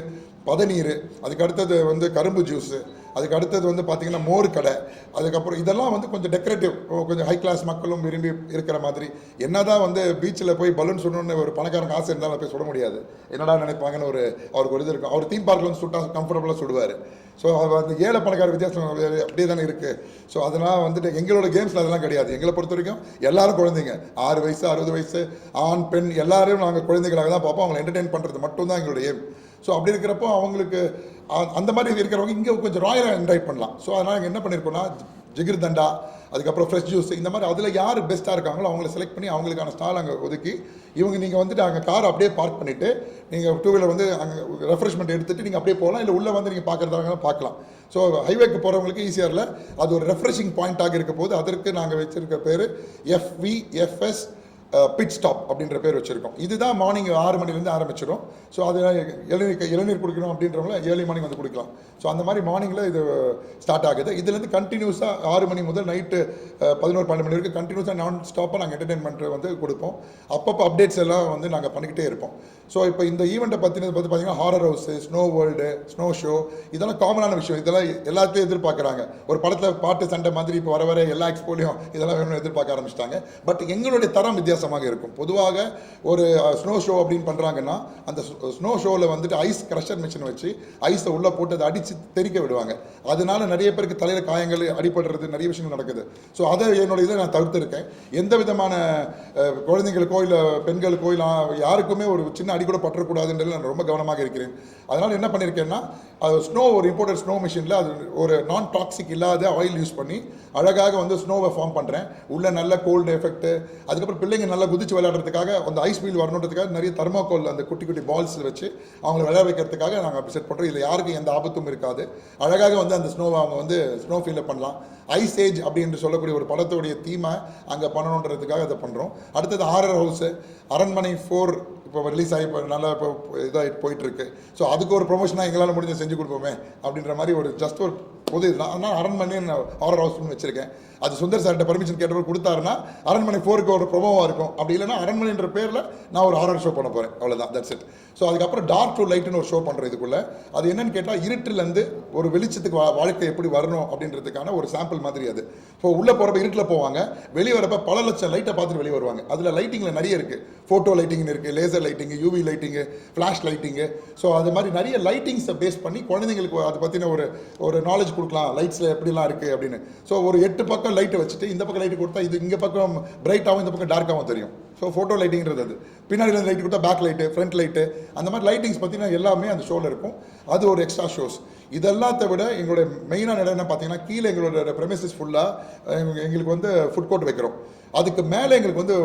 பதநீர், அதுக்கு அடுத்தது வந்து கரும்பு ஜூஸு, அதுக்கு அடுத்தது வந்து பார்த்திங்கன்னா மோர் கடை, அதுக்கப்புறம் இதெல்லாம் வந்து கொஞ்சம் டெக்கரேட்டிவ், கொஞ்சம் ஹை கிளாஸ் மக்களும் விரும்பி இருக்கிற மாதிரி. என்ன தான் வந்து பீச்சில் போய் பலூன் சுடணுன்னு ஒரு பணக்காரங்க ஆசை இருந்தாலும் போய் சுட முடியாது. என்னடா நினைப்பாங்கன்னு அவருக்கு ஒரு இது இருக்கும். அவர் தீம் பார்க்கில் வந்து சுட்டா கம்ஃபர்டபுளாக சுடுவார். ஸோ அந்த ஏழை பணக்கார வித்தியாசம் அப்படியே தானே இருக்குது. ஸோ அதனால் வந்துட்டு எங்களோட கேம்ஸில் அதெல்லாம் கிடையாது. எங்களை பொறுத்த வரைக்கும் எல்லாரும் குழந்தைங்க, 6 வயசு 60 வயசு ஆண் பெண் எல்லாரும் நாங்கள் குழந்தைகளாக தான் பார்ப்போம். அவங்களை என்டர்டெயின் பண்ணுறது மட்டும்தான் எங்களுடைய எய்ம். ஸோ அப்படி இருக்கிறப்போ அவங்களுக்கு அந்த மாதிரி இருக்கிறவங்க இங்கே கொஞ்சம் ராயலாக என்ஜாய் பண்ணலாம். ஸோ அதனால் நாங்கள் என்ன பண்ணியிருக்கோம்னா ஜிகிர் தண்டா, அதுக்கப்புறம் ஃப்ரெஷ் ஜூஸ், இந்த மாதிரி அதில் யார் பெஸ்ட்டாக இருக்காங்களோ அவங்கள செலக்ட் பண்ணி அவங்களுக்கான ஸ்டால் அங்கே ஒதுக்கி நீங்கள் வந்துட்டு அங்கே கார் அப்படியே பார்க் பண்ணிவிட்டு நீங்கள் டூ வீலர் வந்து அங்கே ரெஃப்ரெஷ்மெண்ட் எடுத்துகிட்டு நீங்கள் அப்படியே போகலாம், இல்லை உள்ளே வந்து நீங்கள் பார்க்குறதாங்க பார்க்கலாம். ஸோ ஹைவேக்கு போகிறவங்களுக்கு ஈஸியாக இல்லை, அது ஒரு ரெஃப்ரெஷிங் பாயிண்ட்டாக இருக்க போது அதற்கு நாங்கள் வச்சுருக்க பேர் FVFS பிட் ஸ்டாப் அப்படின்ற பேர் வச்சுருக்கோம். இதுதான் மார்னிங் 6 மணிலேருந்து ஆரம்பிச்சிடும். ஸோ அது இளநீர் குடிக்கணும் அப்படின்றவங்கள ஏர்லி மார்னிங் வந்து குடிக்கலாம். ஸோ அந்த மாதிரி மார்னிங்கில் இது ஸ்டார்ட் ஆகுது. இதுலேருந்து கண்டினியூஸாக 6 மணி முதல் நைட்டு 11-12 மணி வரைக்கும் கண்டினியூஸாக நான் ஸ்டாப்பாக நாங்கள் என்டர்டெயின்மெண்ட் வந்து கொடுப்போம். அப்பப்போ அப்டேட்ஸ் எல்லாம் வந்து நாங்கள் பண்ணிக்கிட்டே இருப்போம். ஸோ இப்போ இந்த ஈவெண்ட்டை பற்றினது பார்த்து பார்த்தீங்கன்னா horror house, snow world, snow show, இதெல்லாம் காமனான விஷயம். இதெல்லாம் எல்லாத்தையும் எதிர்பார்க்குறாங்க. ஒரு படத்தில் பாட்டு சண்டை மாதிரி இப்போ வர வர எல்லா எக்ஸ்போலையும் இதெல்லாம் வேணும்னு எதிர்பார்க்க ஆரம்பிச்சிட்டாங்க. பட் எங்களுடைய தரம் வித்தியாசமாக இருக்கும். பொதுவாக ஒரு ஸ்னோ ஷோ அப்படின்னு பண்ணுறாங்கன்னா அந்த ஸ்னோ ஷோவில் வந்துட்டு ஐஸ் க்ரஷர் மிஷின் வச்சு ஐஸை உள்ளே போட்டு அதை அடித்து தெறிக்க விடுவாங்க. அதனால நிறைய பேருக்கு தலையில் காயங்கள், அடிபடுறது, நிறைய விஷயங்கள் நடக்குது. ஸோ அதை என்னோட இதை நான் தவிர்த்துருக்கேன். எந்த விதமான குழந்தைங்களுக்கோ இல்லை பெண்களுக்கோ இல்லை யாருக்குமே ஒரு சின்ன அடி கூட பற்றக்கூடாதுன்றது நான் ரொம்ப கவனமாக இருக்கிறேன். அதனால் என்ன பண்ணியிருக்கேன்னா ஸ்னோ ஒரு இம்போர்ட்டட் ஸ்னோ மிஷினில் அது ஒரு நான் டாக்ஸிக் இல்லாத ஆயில் யூஸ் பண்ணி அழகாக வந்து ஸ்னோவை ஃபார்ம் பண்ணுறேன். உள்ள நல்ல கோல்டு எஃபெக்ட்டு, அதுக்கப்புறம் பிள்ளைங்க நல்லா குதிச்சு விளையாடுறதுக்காக அந்த ஐஸ் வீல் வரணுன்றதுக்காக நிறைய தெர்மாக்கோல் அந்த குட்டி குட்டி பால்ஸில் வச்சு அவங்களை விளையாட வைக்கிறதுக்காக நாங்கள் அப்படி செட் பண்ணுறோம். இதில் யாருக்கும் எந்த ஆபத்தும் இருக்காது. அழகாக வந்து அந்த ஸ்னோவை அவங்க வந்து ஸ்னோ ஃபீல் பண்ணலாம். ஐஸ் ஏஜ் அப்படின்னு சொல்லக்கூடிய ஒரு படத்துடைய தீமை அங்கே பண்ணணுன்றதுக்காக அதை பண்ணுறோம். அடுத்தது ஹாரர் ஹவுஸு, அரண்மனை 4 இப்போ ரிலீஸ் ஆகி இப்போ நல்லா இப்போ இதாக போயிட்டுருக்கு. ஸோ அதுக்கு ஒரு ப்ரொமோஷனாக எங்களால் முடிஞ்ச செஞ்சு கொடுப்போமே அப்படின்ற மாதிரி ஒரு ஜஸ்ட் ஒரு பொது இதுதான். அதனால் அரண்மனை ஹாரர் ஹவுஸ்னு வச்சுருக்கேன். அது சுந்தர் சார்கிட்ட பர்மிஷன் கேட்டவர் கொடுத்தாருன்னா அரண்மனை 4க்கு ஒரு ப்ரொமோவாக இருக்கும். அப்படி இல்லைன்னா அரண்மனைன்ற பேரில் நான் ஒரு ஹாரர் ஷோ பண்ண போகிறேன், அவ்வளோதான், தட்ஸ் இட். ஸோ அதுக்கப்புறம் டார்க் டு லைட்னு ஒரு ஷோ பண்ணுறோம். இதுக்குள்ளே அது என்னன்னு கேட்டால் இருட்டிலேருந்து ஒரு வெளிச்சத்துக்கு வாழ்க்கை எப்படி வரணும் அப்படின்றதுக்கான ஒரு சாம்பிள் மாதிரி அது. ஸோ உள்ளே போகிறப்ப இருட்டில் போவாங்க, வெளியே வரப்போ பல லட்சம் லைட்டை பார்த்துட்டு வெளியே வருவாங்க. அதில் லைட்டிங்கில் நிறைய இருக்குது. ஃபோட்டோ லைட்டிங் இருக்குது, laser lighting, UV lighting, flash lighting. So அது மாதிரி நிறைய லைட்டிங்ஸை பேஸ் பண்ணி குழந்தைங்களுக்கு அதை பற்றின ஒரு நாலேஜ் கொடுக்கலாம், லைட்ஸில் எப்படிலாம் இருக்குது அப்படின்னு. ஸோ ஒரு 8 பக்கம் லைட்டை வச்சுட்டு இந்த பக்கம் லைட்டு கொடுத்தா இது இங்கே பக்கம் பிரைட்டாகவும் இந்த பக்கம் டார்க்காகவும் தெரியும். ஸோ ஃபோட்டோ லைட்டிங்கிறது அது. பின்னாடி லைட் கொடுத்தா பேக் லைட்டு, ஃப்ரண்ட் லைட்டு, அந்த மாதிரி லைட்டிங்ஸ் பார்த்தீங்கன்னா எல்லாமே அந்த ஷோவில் இருக்கும். அது ஒரு எக்ஸ்ட்ரா ஷோஸ். இதெல்லாத்தை விட எங்களுடைய மெயினான இடம் என்ன பார்த்தீங்கன்னா கீழே எங்களோட ப்ரெமிசஸ் ஃபுல்லாக எங்களுக்கு வந்து ஃபுட் கோர்ட் வைக்கிறோம். அதுக்கு மேலே எங்களுக்கு வந்து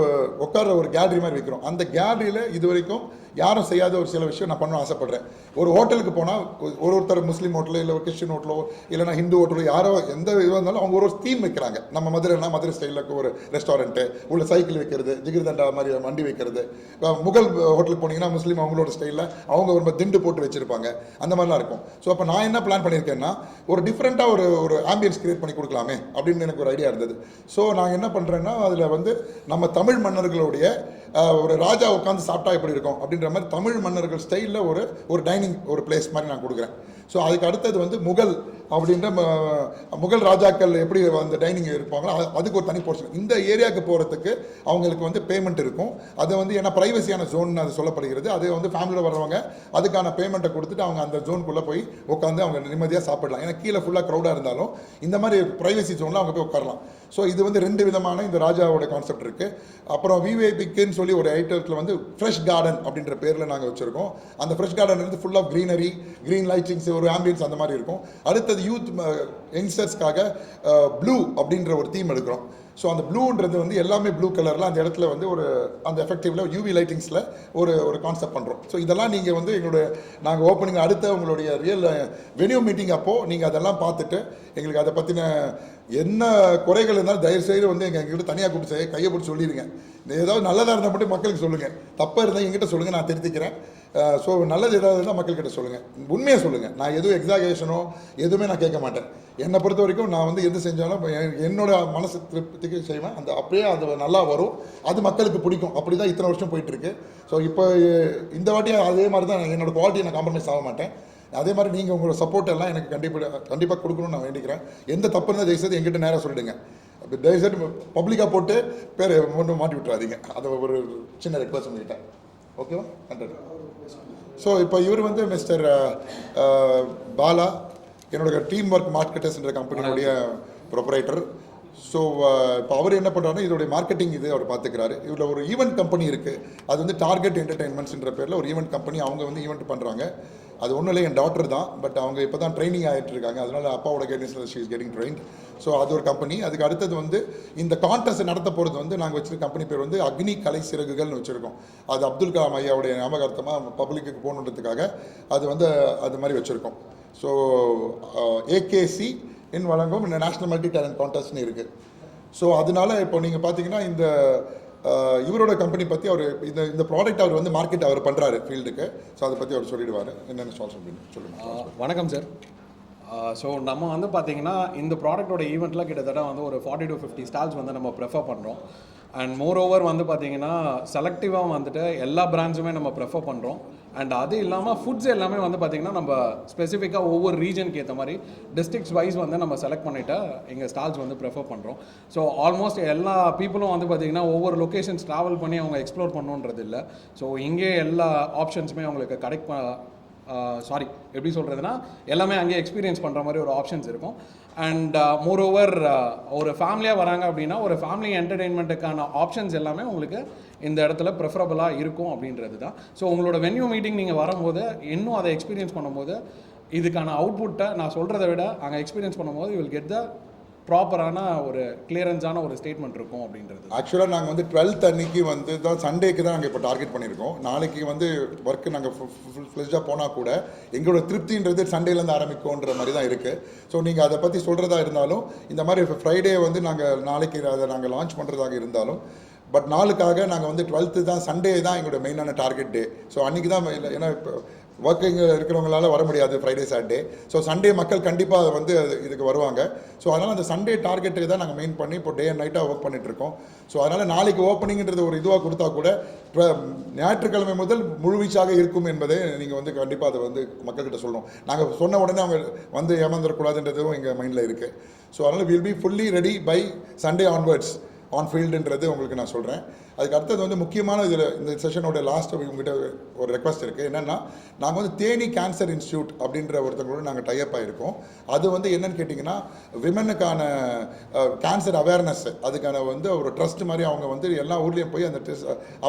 உட்கார ஒரு கேலரி மாதிரி வைக்கிறோம். அந்த கேலரியில் இது வரைக்கும் யாரும் செய்யாத ஒரு சில விஷயம் நான் பண்ண ஆசைப்பட்றேன். ஒரு ஹோட்டலுக்கு போனால் ஒருத்தர் முஸ்லீம் ஹோட்டலோ இல்லை ஒரு கிறிஸ்டின் ஹோட்டலோ இல்லைனா ஹிந்து ஹோட்டலோ யாரோ எந்த இதுவாக இருந்தாலும் அவங்க ஒரு தீம் வைக்கிறாங்க. நம்ம மதுரைனா மதுரை ஸ்டைலுக்கு ஒரு ரெஸ்டாரண்ட்டு, உள்ள சைக்கிள் வைக்கிறது, ஜிகிர் தண்டா மாதிரி வண்டி வைக்கிறது. முகல் ஹோட்டலுக்கு போனீங்கன்னா முஸ்லீம் அவங்களோட ஸ்டைலில் அவங்க ஒரு திண்டு போட்டு வச்சுருப்பாங்க. அந்த மாதிரிலாம் இருக்கும். ஸோ அப்போ நான் என்ன பிளான் பண்ணியிருக்கேன்னா ஒரு டிஃப்ரெண்ட்டாக ஒரு ஆம்பியன்ஸ் கிரியேட் பண்ணி கொடுக்கலாமே அப்படின்னு எனக்கு ஒரு ஐடியா இருந்தது. ஸோ நான் என்ன பண்ணுறேன்னா அதில் வந்து நம்ம தமிழ் மன்னர்களுடைய ஒரு ராஜா உட்காந்து சாப்பிட்டா எப்படி இருக்கும் அப்படின்ற மாதிரி தமிழ் மன்னர்கள் ஸ்டைலில் ஒரு டைனிங் ஒரு பிளேஸ் மாதிரி நான் கொடுக்குறேன். ஸோ அதுக்கு அடுத்தது வந்து முகல் அப்படின்ற முகல் ராஜாக்கள் எப்படி அந்த டைனிங் இருப்பாங்களோ அதுக்கு ஒரு தனி போர்ஷன். இந்த ஏரியாவுக்கு போகிறதுக்கு அவங்களுக்கு வந்து பேமெண்ட் இருக்கும். அது வந்து ஏன்னா ப்ரைவசியான ஜோன் அது சொல்லப்படுகிறது. அது வந்து ஃபேமிலியில் வர்றவங்க அதுக்கான பேமெண்ட்டை கொடுத்துட்டு அவங்க அந்த ஜோனுக்குள்ளே போய் உட்காந்து அவங்க நிம்மதியாக சாப்பிடலாம். ஏன்னா கீழே ஃபுல்லாக க்ரௌடாக இருந்தாலும் இந்த மாதிரி ப்ரைவசி ஜோனில் அவங்க போய் உட்காரலாம். ஸோ இது வந்து 2 விதமான இந்த ராஜாவோட கான்செப்ட் இருக்குது. அப்புறம் விவேபிக்குன்னு சொல்லி ஒரு ஐட்டத்தில் வந்து ஃப்ரெஷ் கார்டன் அப்படின்ற பேரில் நாங்கள் வச்சுருக்கோம். அந்த ஃப்ரெஷ் கார்டன் வந்து full of greenery, green lightings, ஒரு ஆம்பியன்ஸ் அந்த மாதிரி இருக்கும். அடுத்தது யூத் யங்ஸ்டர்ஸ்க்காக ப்ளூ அப்படின்ற ஒரு தீம் எடுக்கிறோம். ஸோ அந்த ப்ளூன்றது வந்து எல்லாமே ப்ளூ கலரில் அந்த இடத்துல வந்து அந்த எஃபெக்டிவில் யூவி லைட்டிங்ஸில் ஒரு கான்செப்ட் பண்ணுறோம். ஸோ இதெல்லாம் நீங்கள் வந்து நாங்கள் ஓப்பனிங் அடுத்த உங்களுடைய ரியல் வென்யூ மீட்டிங் அப்போது நீங்கள் அதெல்லாம் பார்த்துட்டு எங்களுக்கு அதை பற்றின என்ன குறைகள் இருந்தாலும் தயவுசெய்து வந்து எங்ககிட்ட தனியாக கூப்பிட்டு கையை பிடிச்சி சொல்லிடுங்க. ஏதாவது நல்லதாக இருந்தால் மட்டும் மக்களுக்கு சொல்லுங்கள், தப்பாக இருந்தால் எங்கிட்ட சொல்லுங்கள், நான் திருத்திக்கிறேன். ஸோ நல்லது ஏதாவது இருந்தால் மக்கள்கிட்ட சொல்லுங்கள், உண்மையாக சொல்லுங்கள். நான் எதுவும் எக்ஸாகரேஷனோ எதுவுமே நான் கேட்க மாட்டேன். என்னை பொறுத்த வரைக்கும் நான் வந்து எது செஞ்சாலும் என்னோட மனசு திருப்திக்கு செய்வேன். அப்படியே அது நல்லா வரும், அது மக்களுக்கு பிடிக்கும். அப்படி தான் இத்தனை வருஷம் போயிட்டுருக்கு. ஸோ இப்போ இந்த வாட்டி அதே மாதிரி தான் என்னோடய குவாலிட்டியை நான் காம்ப்ரமைஸ் ஆக மாட்டேன். அதே மாதிரி நீங்கள் உங்களோட சப்போர்ட் எல்லாம் எனக்கு கண்டிப்பாக கொடுக்கணும்னு நான் வேண்டிக்கிறேன். எந்த தப்பு இருந்தால் தயவுசெய்து எங்கிட்ட நேராக சொல்லிடுங்க. தயவுசெய்து பப்ளிக்காக போட்டு பேர் ஒன்றும் மாட்டி விட்டுறாதீங்க. அதை ஒரு சின்ன ரெக்வஸ்ட் பண்ணிக்கிட்டேன். ஓகேவா? கண்டென்ட். ஸோ இப்போ இவர் வந்து மிஸ்டர் பாலா, என்னோட டீம் ஒர்க் மார்க்கெட்டர்ஸ்ன்ற கம்பெனியோடைய ப்ரொப்ரைட்டர். ஸோ இப்போ அவர் என்ன பண்ணுறாருன்னா இதோடைய மார்க்கெட்டிங் இது அவர் பார்த்துக்கிறாரு. இதில் ஒரு ஈவெண்ட் கம்பெனி இருக்குது. அது வந்து டார்கெட் என்டர்டெயின்மெண்ட்ஸ்ன்ற பேரில் ஒரு ஈவெண்ட் கம்பெனி. அவங்க வந்து ஈவெண்ட் பண்ணுறாங்க. அது ஒன்றும் இல்லை, என் டாக்டர் தான். பட் அவங்க இப்போ தான் ட்ரைனிங் ஆகிட்டு இருக்காங்க. அதனால் அப்பாவோட கைடன்ஸில் she is getting trained. So அது ஒரு கம்பெனி. அதுக்கு அடுத்தது வந்து இந்த கான்டெஸ்ட் நடத்த போகிறது வந்து நாங்கள் வச்சிருக்க கம்பெனி பேர் வந்து அக்னி கலை சிறகுகள்னு வச்சுருக்கோம். அது அப்துல் கலாம் ஐயாவுடைய ஞாபகார்த்தமாக பப்ளிக்கு போகணுன்றதுக்காக அது வந்து அது மாதிரி வச்சுருக்கோம். ஸோ ஏகேசி இன் வழங்கும் இந்த நேஷ்னல் மல்டி டேலண்ட் கான்டெஸ்ட்னு இருக்குது. ஸோ அதனால இப்போ நீங்கள் பார்த்தீங்கன்னா இந்த இவரோட கம்பெனி பற்றி அவர் இந்த ப்ராடக்ட் அவர் வந்து மார்க்கெட் அவர் பண்ணுறாரு ஃபீல்டுக்கு. ஸோ அதை பற்றி அவர் சொல்லிடுவார். என்னென்ன ஸ்டால்ஸ் அப்படின்னு சொல்லுங்கள். வணக்கம் சார். ஸோ நம்ம வந்து பார்த்தீங்கன்னா இந்த ப்ராடக்டோட ஈவெண்ட்டில் கிட்டத்தட்ட வந்து ஒரு 40 to 50 ஸ்டால்ஸ் வந்து நம்ம ப்ரெஃபர் பண்ணுறோம். அண்ட் மோர் ஓவர் வந்து பார்த்தீங்கன்னா செலக்டிவாக வந்துட்டு எல்லா பிராண்ட்ஸுமே நம்ம ப்ரெஃபர் பண்ணுறோம். அண்ட் அது இல்லாமல் ஃபுட்ஸ் எல்லாமே வந்து பார்த்திங்கன்னா நம்ம ஸ்பெசிஃபிக்காக ஒவ்வொரு ரீஜனுக்கு ஏற்ற மாதிரி டிஸ்ட்ரிக்ஸ் வைஸ் வந்து நம்ம செலக்ட் பண்ணிவிட்டு எங்கள் ஸ்டால்ஸ் வந்து ப்ரெஃபர் பண்ணுறோம். ஸோ ஆல்மோஸ்ட் எல்லா பீப்புளும் வந்து பார்த்திங்கன்னா ஒவ்வொரு லொக்கேஷன்ஸ் ட்ராவல் பண்ணி அவங்க எக்ஸ்ப்ளோர் பண்ணணுன்றது இல்லை. ஸோ இங்கே எல்லா ஆப்ஷன்ஸுமே அவங்களுக்கு எப்படி சொல்கிறதுனா எல்லாமே அங்கேயே எக்ஸ்பீரியன்ஸ் பண்ணுற மாதிரி ஒரு ஆப்ஷன்ஸ் இருக்கும். அண்ட் மோர் ஓவர் ஒரு ஃபேமிலியாக வராங்க அப்படின்னா ஒரு ஃபேமிலி என்டர்டெயின்மெண்ட்டுக்கான ஆப்ஷன்ஸ் எல்லாமே உங்களுக்கு இந்த இடத்துல ப்ரிஃபரபுளாக இருக்கும் அப்படின்றது தான். ஸோ உங்களோட வென்யூ மீட்டிங் நீங்கள் வரும்போது இன்னும் அதை எக்ஸ்பீரியன்ஸ் பண்ணும்போது இதுக்கான அவுட்புட்டை நான் சொல்கிறத விட அங்கே எக்ஸ்பீரியன்ஸ் பண்ணும்போது யூ வில் கெட் த ப்ராப்பரான ஒரு கிளியரன்ஸான ஒரு ஸ்டேட்மெண்ட் இருக்கும் அப்படின்றது. ஆக்சுவலாக நாங்கள் வந்து 12th அன்னைக்கு வந்து தான் சண்டேக்கு தான் நாங்கள் இப்போ டார்கெட் பண்ணியிருக்கோம். நாளைக்கு வந்து ஒர்க்கு நாங்கள் ஃபுல் ஃப்ளெஜ்டாக போனால் கூட எங்களோட திருப்தின்றது சண்டேலேருந்து ஆரம்பிக்கும்ன்ற மாதிரி தான் இருக்குது. ஸோ நீங்கள் அதை பற்றி சொல்கிறதா இருந்தாலும் இந்த மாதிரி ஃப்ரைடே வந்து நாளைக்கு அதை நாங்கள் லான்ச் பண்ணுறதாக இருந்தாலும் பட் நாளுக்காக நாங்கள் வந்து 12th தான் சண்டே தான் எங்களோட மெயினான டார்கெட் டே. ஸோ அன்றைக்கி தான் ஏன்னா இப்போ ஒர்க்கிங் இருக்கிறவங்களால வர முடியாது ஃப்ரைடே சாட்டர்டே. ஸோ சண்டே மக்கள் கண்டிப்பாக வந்து இதுக்கு வருவாங்க. ஸோ அதனால் அந்த சண்டே டார்கெட்டுக்கு தான் நாங்கள் மெயின் பண்ணி இப்போ டே அண்ட் நைட்டாக ஒர்க் பண்ணிகிட்ருக்கோம். ஸோ அதனால் நாளைக்கு ஓப்பனிங்கிறது ஒரு இதுவாக கொடுத்தா கூட ஞாயிற்றுக்கிழமை முதல் முழுவீச்சாக இருக்கும் என்பதை நீங்கள் வந்து கண்டிப்பாக அதை வந்து மக்கள்கிட்ட சொல்லணும். நாங்கள் சொன்ன உடனே அவங்க வந்து ஏமாந்துடக்கூடாதுன்றதும் எங்கள் மைண்டில் இருக்குது. ஸோ அதனால் will be fully ready by Sunday onwards on ஃபீல்டுன்றது உங்களுக்கு நான் சொல்கிறேன். அதுக்கு அடுத்தது வந்து முக்கியமான இதில் இந்த செஷனோட லாஸ்ட் உங்ககிட்ட ஒரு ரெக்வஸ்ட் இருக்குது. என்னென்னா நாங்கள் வந்து தேனி கேன்சர் இன்ஸ்டியூட் அப்படின்ற ஒருத்தவங்களோட நாங்கள் டைப் ஆகிருக்கோம். அது வந்து என்னென்னு கேட்டிங்கன்னா விமனுக்கான கேன்சர் அவேர்னஸ் அதுக்கான வந்து ஒரு ட்ரஸ்ட் மாதிரி அவங்க வந்து எல்லா ஊர்லேயும் போய் அந்த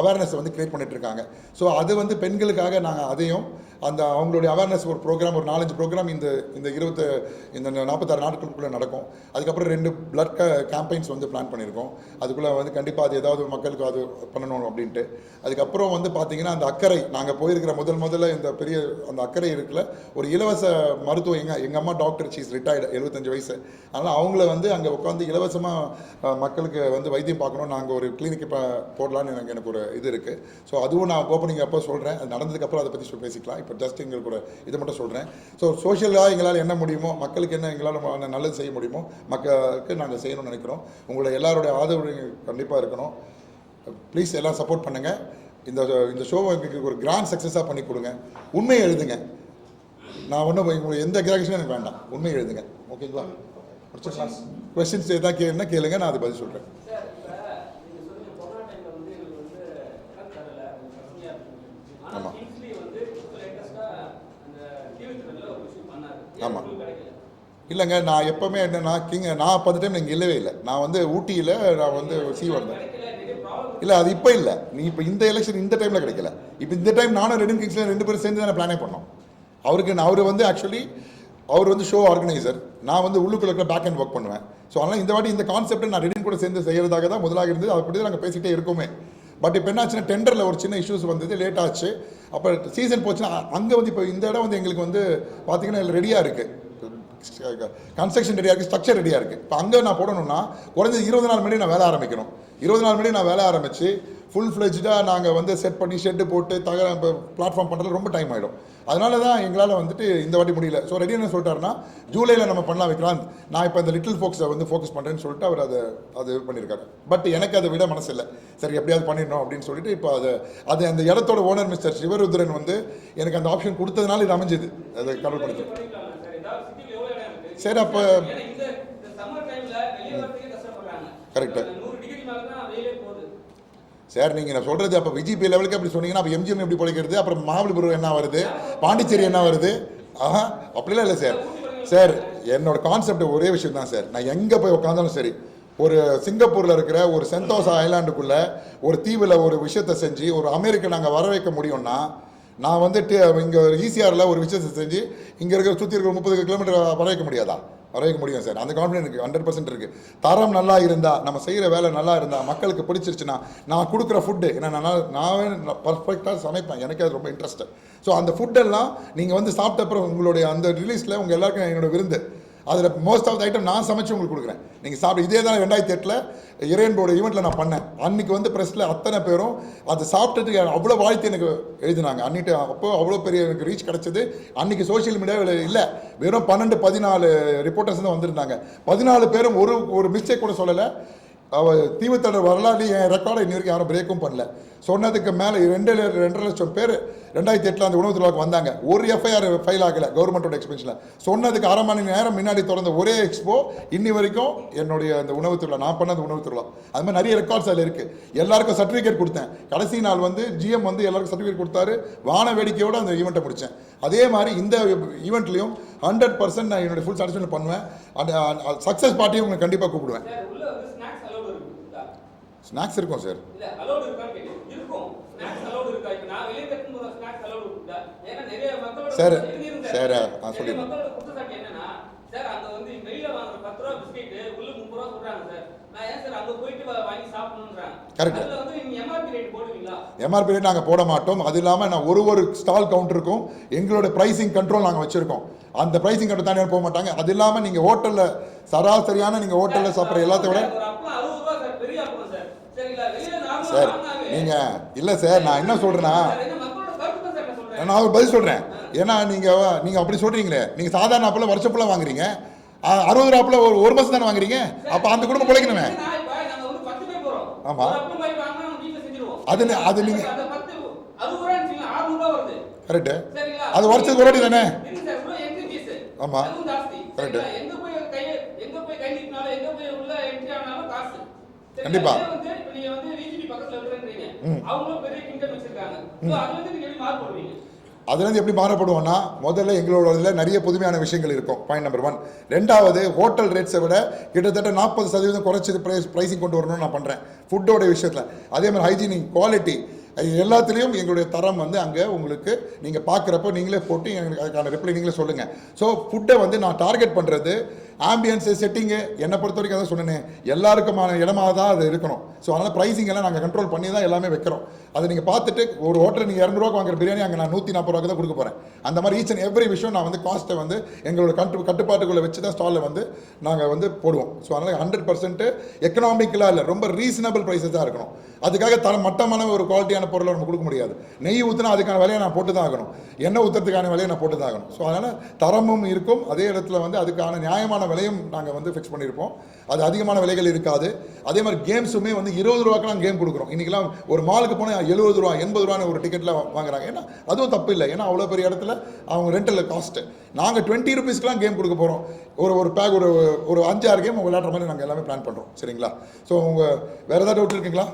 அவேர்னஸை வந்து க்ரியேட் பண்ணிகிட்ருக்காங்க. ஸோ அது வந்து பெண்களுக்காக நாங்கள் அதையும் அந்த அவங்களுடைய அவேர்னஸ் ஒரு ப்ரோக்ராம் ஒரு 4-5 ப்ரோக்ராம் இந்த 46 நாட்களுக்குள்ளே நடக்கும். அதுக்கப்புறம் 2 பிளட் கேம்பெயின்ஸ் வந்து பிளான் பண்ணியிருக்கோம். அதுக்குள்ளே வந்து கண்டிப்பாக அது ஏதாவது மக்களுக்கு அது பண்ணணும் அப்படின்ட்டு. அதுக்கப்புறம் வந்து பார்த்திங்கன்னா அந்த அக்கறை நாங்கள் போயிருக்கிற முதல்ல இந்த பெரிய அந்த அக்கறை இருக்குல்ல ஒரு இலவச மருத்துவம் எங்கள் அம்மா டாக்டர் சீஸ் ரிட்டையர்டு 75 வயசு. அதனால் அவங்கள வந்து அங்கே உட்காந்து இலவசமாக மக்களுக்கு வந்து வைத்தியம் பார்க்கணும். நாங்கள் ஒரு கிளினிக் போடலான்னு எனக்கு ஒரு இது இருக்குது. ஸோ அதுவும் நான் ஓப்பனிங் அப்போ சொல்கிறேன். அது நடந்ததுக்கப்புறம் அதை பற்றி பேசிக்கலாம். இப்போ ஜஸ்ட் எங்களுக்கு கூட இதை மட்டும் சொல்கிறேன். ஸோ சோஷியலாக எங்களால் என்ன முடியுமோ மக்களுக்கு என்ன எங்களால் நல்லது செய்ய முடியுமோ மக்களுக்கு நாங்கள் செய்யணும்னு நினைக்கிறோம். உங்களோட எல்லாருடைய ஆதரவு கண்டிப்பாக இருக்கணும். ப்ளீஸ் எல்லாம் சப்போர்ட் பண்ணுங்கள். இந்த ஷோவை எங்களுக்கு ஒரு கிராண்ட் சக்ஸஸாக பண்ணி கொடுங்க. உண்மையை எழுதுங்க. நான் ஒன்றும் உங்களுக்கு எந்த எக்ஸாக்ஷனும் எனக்கு வேண்டாம். உண்மையை எழுதுங்க. ஓகேங்களா? கொஸ்டின்ஸ் எதாவது என்ன கேளுங்க, நான் அதை பதில் சொல்கிறேன். ஆமாம் ஆமாம் இல்லைங்க, நான் எப்போவுமே என்னென்னா நான் 10 டைம் இங்கே இல்லவே இல்லை. நான் வந்து ஊட்டியில் நான் வந்து வந்தேன். இல்லை அது இப்போ இல்லை. நீ இப்போ இந்த எலெக்ஷன் இந்த டைமில் கிடைக்கல. இப்போ இந்த டைம் நானும் ரெடின் கிங்ஸ்ல 2 பேரும் சேர்ந்து தானே பிளானே பண்ணோம். அவர் வந்து ஆக்சுவலி அவர் வந்து ஷோ ஆர்கனைசர், நான் வந்து உள்ளுக்குள்ள பேக் அண்ட் ஒர்க் பண்ணுவேன். ஸோ அதனால் இந்த வாட்டி இந்த கான்செப்டை நான் ரெடின் கூட சேர்ந்து செய்கிறதாக தான் முதலாக இருந்தது. அப்படி தான் நாங்கள் பேசிகிட்டே இருக்கோமே. பட் இப்போ என்னாச்சுன்னா டெண்டரில் ஒரு சின்ன இஷ்யூஸ் வந்தது, லேட் ஆச்சு. அப்போ சீசன் போச்சுன்னா அங்கே வந்து இப்போ இந்த இடம் வந்து எங்களுக்கு வந்து பார்த்திங்கன்னா ரெடியாக இருக்குது, கன்ஸ்ட்ரக்ஷன் ரெடியாக இருக்குது, ஸ்ட்ரக்சர் ரெடியாக இருக்குது. இப்போ அங்கே நான் போடணும்னா குறைஞ்சது 20 நாள் முன்னாடி நான் வேலை ஆரம்பிக்கணும். 20 நாள் முன்னாடி நான் வேலை ஆரம்பித்து ஃபுல் ஃப்ளெஜ்டாக நாங்கள் வந்து செட் பண்ணி ஷெட்டு போட்டு இப்போ பிளாட்ஃபார்ம் பண்ணுறது ரொம்ப டைம் ஆகிடும். அதனால தான் எங்களால் வந்துட்டு இந்த வாட்டி முடியல. ஸோ ரெடி என்ன சொல்லிட்டாருன்னா ஜூலையில் நம்ம பண்ணலாம் விக்ராந்த், நான் இப்போ இந்த லிட்டில் ஃபோக்ஸை வந்து ஃபோக்கஸ் பண்ணுறேன்னு சொல்லிட்டு அவர் அது பண்ணியிருக்காரு. பட் எனக்கு அதை விட மனசு இல்லை. சரி எப்படியாவது பண்ணிடணும் அப்படின்னு சொல்லிட்டு இப்போ அது அந்த இடத்தோட ஓனர் மிஸ்டர் சிவருத்ரன் வந்து எனக்கு அந்த ஆப்ஷன் கொடுத்ததுனால இது அமைஞ்சுது. அதை கடவுள் படிச்சு சரி. அப்போ கரெக்டு சார், நீங்கள் நான் சொல்கிறது அப்போ விஜிபி லெவலுக்கு அப்படி சொன்னீங்கன்னா அப்போ எம்ஜிஎம் எப்படி பிழைக்கிறது, அப்புறம் மகாபலிபுரம் என்ன வருது, பாண்டிச்சேரி என்ன வருது? அப்படிலாம் இல்லை சார். சார் என்னோட கான்செப்ட் ஒரே விஷயம் தான் சார். நான் எங்கே போய் உட்காந்தாலும் சரி, ஒரு சிங்கப்பூரில் இருக்கிற ஒரு சென்டோசா ஐலாண்டுக்குள்ளே ஒரு தீவில் ஒரு விஷயத்தை செஞ்சு ஒரு அமெரிக்கா நாங்கள் வர வைக்க முடியும்னா நான் வந்து இங்கே ஈசிஆரில் ஒரு விஷயத்தை செஞ்சு இங்கே இருக்கிற சுற்றி இருக்கிற 30 கிலோமீட்டர் வர வைக்க முடியாதா? வர வைக்க முடியும் சார். அந்த கான்ஃபிடென்ட் இருக்குது, 100% இருக்குது. தரம் நல்லா இருந்தால், நம்ம செய்கிற வேலை நல்லா இருந்தால், மக்களுக்கு பிடிச்சிருச்சுன்னா, நான் கொடுக்குற ஃபுட்டு ஏன்னா நான் பர்ஃபெக்டாக சமைப்பேன், எனக்கு அது ரொம்ப இன்ட்ரெஸ்ட்டு. ஸோ அந்த ஃபுட்டெல்லாம் நீங்கள் வந்து சாப்பிட்ட அப்புறம் உங்களுடைய அந்த ரிலீஸில் உங்கள் எல்லாருக்கும் என்னோட விருந்து, அதில் மோஸ்ட் ஆஃப் த ஐட்டம் நான் சமைச்சு உங்களுக்கு கொடுக்குறேன். நீங்கள் சாப்பிட்டு இதே தான் 2008 இறையன்போட ஈவெண்ட்டில் நான் பண்ணேன். அன்றைக்கி வந்து ப்ரெஸ்ஸில் அத்தனை பேரும் அது சாப்பிட்டதுக்கு அவ்வளோ வாழ்த்து எனக்கு எழுதினாங்க. அன்னிட்டு அப்போ அவ்வளோ பெரிய எனக்கு ரீச் கிடச்சிது. அன்றைக்கி சோஷியல் மீடியாவில் இல்லை, வெறும் 12-14 ரிப்போர்ட்டர்ஸ் தான் வந்திருந்தாங்க. 14 பேரும் ஒரு மிஸ்டேக் கூட சொல்லலை. தீவுத்தொடர் வரலாறு என் ரெக்கார்டை இன்னி வரைக்கும் யாரும் பிரேக்கும் பண்ணல. சொன்னதுக்கு மேலே 2.5 லட்சம் பேர் 2008 அந்த உணவு திருவிழாவுக்கு வந்தாங்க. ஒரு எஃப்ஐஆர் ஃபைல் ஆகலை கவர்மெண்ட்டோட எக்ஸ்பென்ஷனில். சொன்னதுக்கு அரை மணி நேரம் முன்னாடி திறந்த ஒரே எக்ஸ்போ இன்னி வரைக்கும் என்னுடைய அந்த உணவு திருவிழா, நான் பண்ண அந்த உணவு திருவிழா. அது மாதிரி நிறைய ரெக்கார்ட்ஸ் அதில் இருக்குது. எல்லாருக்கும் சர்டிஃபிகேட் கொடுத்தேன். கடைசி நாள் வந்து ஜிஎம் வந்து எல்லாருக்கும் சர்டிஃபிகேட் கொடுத்தாரு. வான வேடிக்கையோடு அந்த ஈவெண்ட்டை முடித்தேன். அதே மாதிரி இந்த ஈவெண்ட்லையும் 100% நான் என்னுடைய ஃபுல் சாட்டிஸ்ஃபேக்ஷன் பண்ணுவேன். அந்த சக்ஸஸ் பார்ட்டியும் உங்களுக்கு கண்டிப்பாக கூப்பிடுவேன். ஸ்நாக்ஸ் இருக்கும் சார். சார் சார் சொல்லிடுறேன். கரெக்ட். எம்ஆர்பி ரேட் நாங்கள் போட மாட்டோம். அது இல்லாமல் நான் ஒரு ஸ்டால் கவுண்டருக்கும் எங்களோட ப்ரைசிங் கண்ட்ரோல் நாங்கள் வச்சுருக்கோம். அந்த ப்ரைசிங் கண்ட்ரோல் தானே போக மாட்டாங்க. அது இல்லாமல் நீங்கள் ஹோட்டலில் சராசரியான நீங்கள் ஹோட்டலில் சாப்பிட்ற எல்லாத்தையும் விட சார் நீங்கள் இல்லை சார், நான் என்ன சொல்கிறேன்னா நான் பதில் சொல்கிறேன். ஏன்னா நீங்கள் அப்படி சொல்கிறீங்களே, நீங்கள் சாதாரண ஆப்பில் வருஷப்பெல்லாம் வாங்குறீங்க, 60 ரூபாய்ல ஒரு மாதம் தானே வாங்குறீங்க. அப்போ அந்த குடும்பம் பிழைக்கணுமே. ஆமாம், அது நீங்கள் கரெக்டு. அது வருஷத்துக்கு ஒரு வாட்டி தானே. ஆமாம் கரெக்டு. கண்டிப்பா அதுலேருந்து எப்படி மாறப்படுவோம்னா, முதல்ல எங்களோட இதில் நிறைய புதுமையான விஷயங்கள் இருக்கும். Point number 1. ரெண்டாவது, ஹோட்டல் ரேட்ஸை விட கிட்டத்தட்ட 40% குறைச்சி ப்ரைஸிங் கொண்டு வரணும்னு நான் பண்ணுறேன் ஃபுட்டோட விஷயத்தில். அதே மாதிரி ஹைஜீனிக், குவாலிட்டி எல்லாத்துலேயும் எங்களுடைய தரம் வந்து அங்கே உங்களுக்கு நீங்கள் பார்க்குறப்போ நீங்களே போட்டு எங்களுக்கு அதுக்கான ரிப்ளை நீங்களே சொல்லுங்கள். ஸோ ஃபுட்டை வந்து நான் டார்கெட் பண்ணுறது ஆம்பியன்ஸு, செட்டிங்கு, என்னை பொறுத்த வரைக்கும் அதான் சொன்னேன், எல்லாருக்குமான இடமாக தான் அது இருக்கணும். ஸோ அதனால் ப்ரைஸிங் எல்லாம் நாங்கள் கண்ட்ரோல் பண்ணி தான் எல்லாமே வைக்கிறோம். அதை நீங்கள் பார்த்துட்டு ஒரு ஹோட்டலில் நீங்கள் 200 ரூபா வாங்குற பிரியாணி அங்கே நான் 140 ரூபாய்க்கு தான் கொடுக்க போகிறேன். அந்த மாதிரி ஈச் அண்ட் எவ்ரி விஷயம் நான் வந்து காஸ்ட்டை வந்து எங்களோட கட்டுப்பாட்டுக்குள்ளே வச்சு தான் ஸ்டாலில் வந்து நாங்கள் வந்து போடுவோம். ஸோ அதனால் 100% எக்கனாமிக்கலாக இல்லை, ரொம்ப ரீசனபிள் ப்ரைஸஸ் தான் இருக்கணும். அதுக்காக மட்டமான ஒரு குவாலிட்டியான பொருளை நம்ம கொடுக்க முடியாது. நெய் ஊற்றினா அதுக்கான விலையை நான் போட்டு தான் ஆகணும், எண்ணெய் ஊற்றுறதுக்கான விலையை நான் போட்டு தான் ஆகணும். ஸோ அதனால் தரமும் இருக்கும், அதே இடத்துல வந்து அதுக்கான நியாயமான விலையும் நாங்கள் வந்து ஃபிக்ஸ் பண்ணியிருப்போம். அது அதிகமான விலைகள் இருக்காது. அதே மாதிரி கேம்ஸுமே வந்து 20 ரூபாய்க்குலாம் கேம் கொடுக்குறோம். இன்றைக்கெல்லாம் ஒரு மாலுக்கு போனால் 70 ரூபா 80 ரூபான்னு ஒரு டிக்கெட்டில் வாங்குறாங்க. ஏன்னா அதுவும் தப்பு இல்லை, ஏன்னா அவ்வளோ பெரிய இடத்துல அவங்க ரெண்டல் காஸ்ட்டு. நாங்கள் 20 ருபீஸ்க்குலாம் கேம் கொடுக்க போகிறோம். ஒரு பேக் ஒரு 5-6 கேம் விளையாடுற மாதிரி நாங்கள் எல்லாமே பிளான் பண்ணுறோம். சரிங்களா? ஸோ உங்கள் வேறு ஏதாவது டவுட் இருக்குங்களா?